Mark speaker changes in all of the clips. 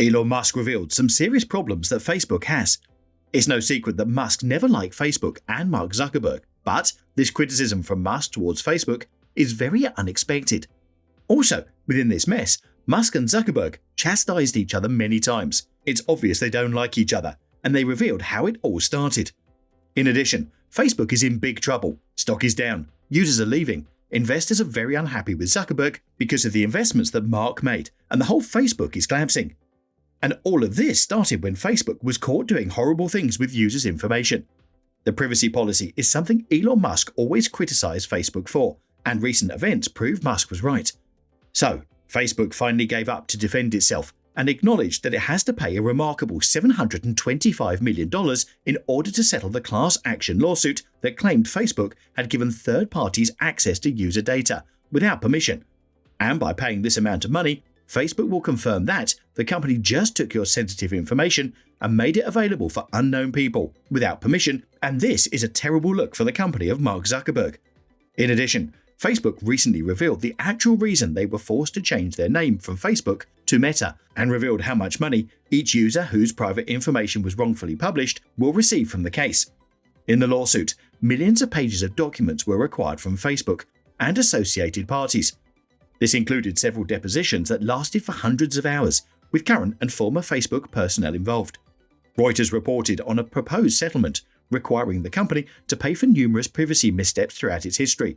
Speaker 1: Elon Musk revealed some serious problems that Facebook has. It's no secret that Musk never liked Facebook and Mark Zuckerberg, but this criticism from Musk towards Facebook is very unexpected. Also, within this mess, Musk and Zuckerberg chastised each other many times. It's obvious they don't like each other, and they revealed how it all started. In addition, Facebook is in big trouble, stock is down, users are leaving, investors are very unhappy with Zuckerberg because of the investments that Mark made, and the whole Facebook is collapsing. And all of this started when Facebook was caught doing horrible things with users' information. The privacy policy is something Elon Musk always criticized Facebook for, and recent events prove Musk was right. So, Facebook finally gave up to defend itself and acknowledged that it has to pay a remarkable $725 million in order to settle the class action lawsuit that claimed Facebook had given third parties access to user data without permission. And by paying this amount of money, Facebook will confirm that the company just took your sensitive information and made it available for unknown people without permission, and this is a terrible look for the company of Mark Zuckerberg. In addition, Facebook recently revealed the actual reason they were forced to change their name from Facebook to Meta, and revealed how much money each user whose private information was wrongfully published will receive from the case. In the lawsuit, millions of pages of documents were required from Facebook and associated parties. This included several depositions that lasted for hundreds of hours, with current and former Facebook personnel involved. Reuters reported on a proposed settlement requiring the company to pay for numerous privacy missteps throughout its history.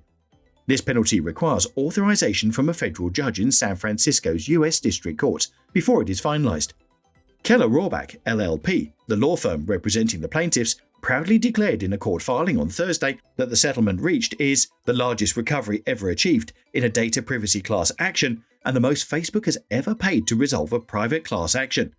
Speaker 1: This penalty requires authorization from a federal judge in San Francisco's U.S. District Court before it is finalized. Keller Rohrbach, LLP, the law firm representing the plaintiffs, proudly declared in a court filing on Thursday that the settlement reached is the largest recovery ever achieved in a data privacy class action and the most Facebook has ever paid to resolve a private class action.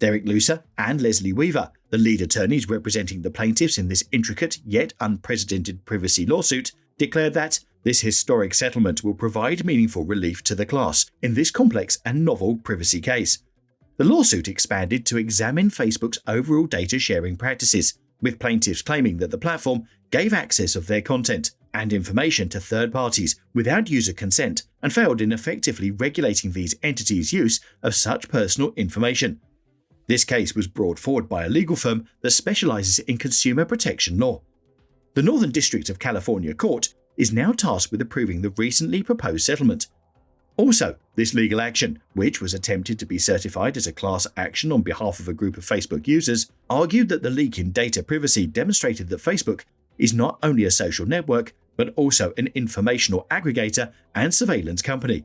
Speaker 1: Derek Lusser and Leslie Weaver, the lead attorneys representing the plaintiffs in this intricate yet unprecedented privacy lawsuit, declared that this historic settlement will provide meaningful relief to the class in this complex and novel privacy case. The lawsuit expanded to examine Facebook's overall data sharing practices, with plaintiffs claiming that the platform gave access of their content and information to third parties without user consent and failed in effectively regulating these entities' use of such personal information. This case was brought forward by a legal firm that specializes in consumer protection law. The Northern District of California Court is now tasked with approving the recently proposed settlement. Also, this legal action, which was attempted to be certified as a class action on behalf of a group of Facebook users, argued that the leak in data privacy demonstrated that Facebook is not only a social network, but also an informational aggregator and surveillance company.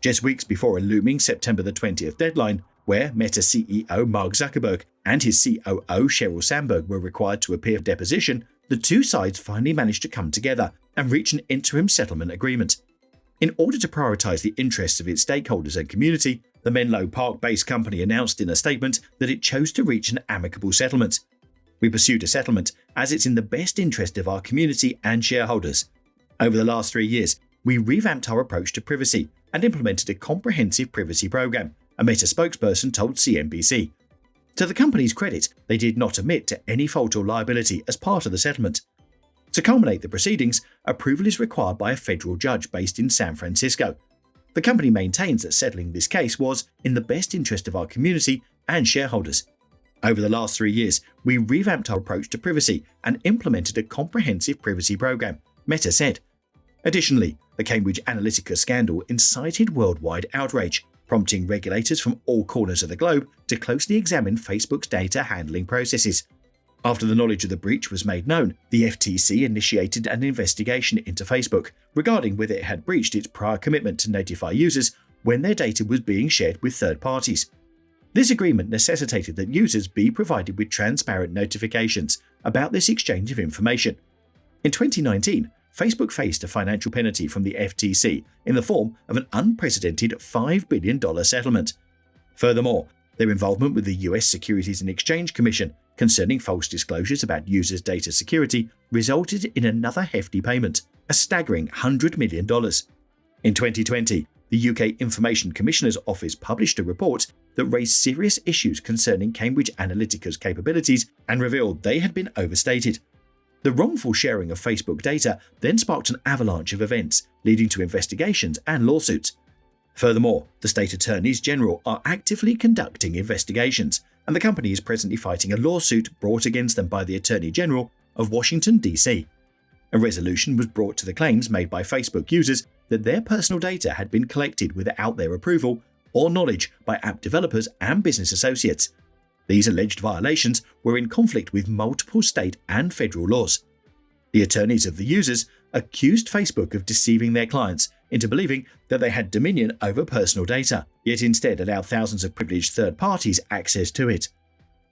Speaker 1: Just weeks before a looming September the 20th deadline, where Meta CEO Mark Zuckerberg and his COO Sheryl Sandberg were required to appear for deposition, the two sides finally managed to come together and reach an interim settlement agreement. In order to prioritize the interests of its stakeholders and community, the Menlo Park-based company announced in a statement that it chose to reach an amicable settlement. We pursued a settlement as it's in the best interest of our community and shareholders. Over the last 3 years, we revamped our approach to privacy and implemented a comprehensive privacy program, a Meta spokesperson told CNBC. To the company's credit, they did not admit to any fault or liability as part of the settlement. To culminate the proceedings, approval is required by a federal judge based in San Francisco. The company maintains that settling this case was in the best interest of our community and shareholders. Over the last 3 years, we revamped our approach to privacy and implemented a comprehensive privacy program, Meta said. Additionally, the Cambridge Analytica scandal incited worldwide outrage, prompting regulators from all corners of the globe to closely examine Facebook's data handling processes. After the knowledge of the breach was made known, the FTC initiated an investigation into Facebook regarding whether it had breached its prior commitment to notify users when their data was being shared with third parties. This agreement necessitated that users be provided with transparent notifications about this exchange of information. In 2019, Facebook faced a financial penalty from the FTC in the form of an unprecedented $5 billion settlement. Furthermore, their involvement with the US Securities and Exchange Commission concerning false disclosures about users' data security resulted in another hefty payment, a staggering $100 million. In 2020, the UK Information Commissioner's Office published a report that raised serious issues concerning Cambridge Analytica's capabilities and revealed they had been overstated. The wrongful sharing of Facebook data then sparked an avalanche of events, leading to investigations and lawsuits. Furthermore, the state attorneys general are actively conducting investigations, and the company is presently fighting a lawsuit brought against them by the Attorney General of Washington, D.C. A resolution was brought to the claims made by Facebook users that their personal data had been collected without their approval or knowledge by app developers and business associates. These alleged violations were in conflict with multiple state and federal laws. The attorneys of the users accused Facebook of deceiving their clients into believing that they had dominion over personal data, yet instead allowed thousands of privileged third parties access to it.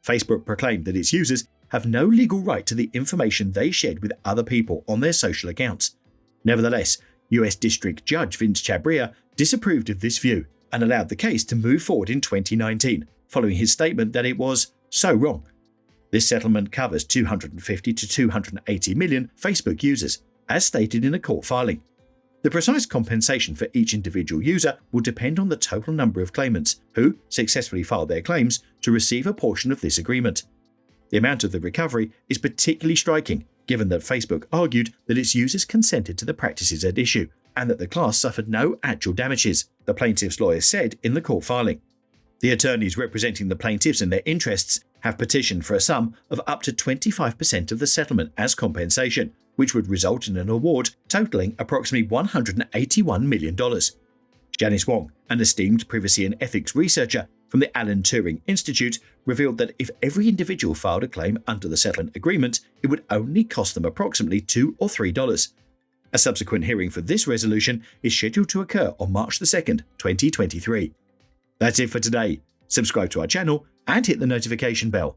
Speaker 1: Facebook proclaimed that its users have no legal right to the information they shared with other people on their social accounts. Nevertheless, US District Judge Vince Chabria disapproved of this view and allowed the case to move forward in 2019, following his statement that it was so wrong. This settlement covers 250 to 280 million Facebook users, as stated in a court filing. The precise compensation for each individual user will depend on the total number of claimants who successfully filed their claims to receive a portion of this agreement. The amount of the recovery is particularly striking, given that Facebook argued that its users consented to the practices at issue and that the class suffered no actual damages, the plaintiff's lawyers said in the court filing. The attorneys representing the plaintiffs and their interests have petitioned for a sum of up to 25% of the settlement as compensation, which would result in an award totaling approximately $181 million. Janice Wong, an esteemed privacy and ethics researcher from the Alan Turing Institute, revealed that if every individual filed a claim under the settlement agreement, it would only cost them approximately $2 or $3. A subsequent hearing for this resolution is scheduled to occur on March 2, 2023. That's it for today. Subscribe to our channel and hit the notification bell.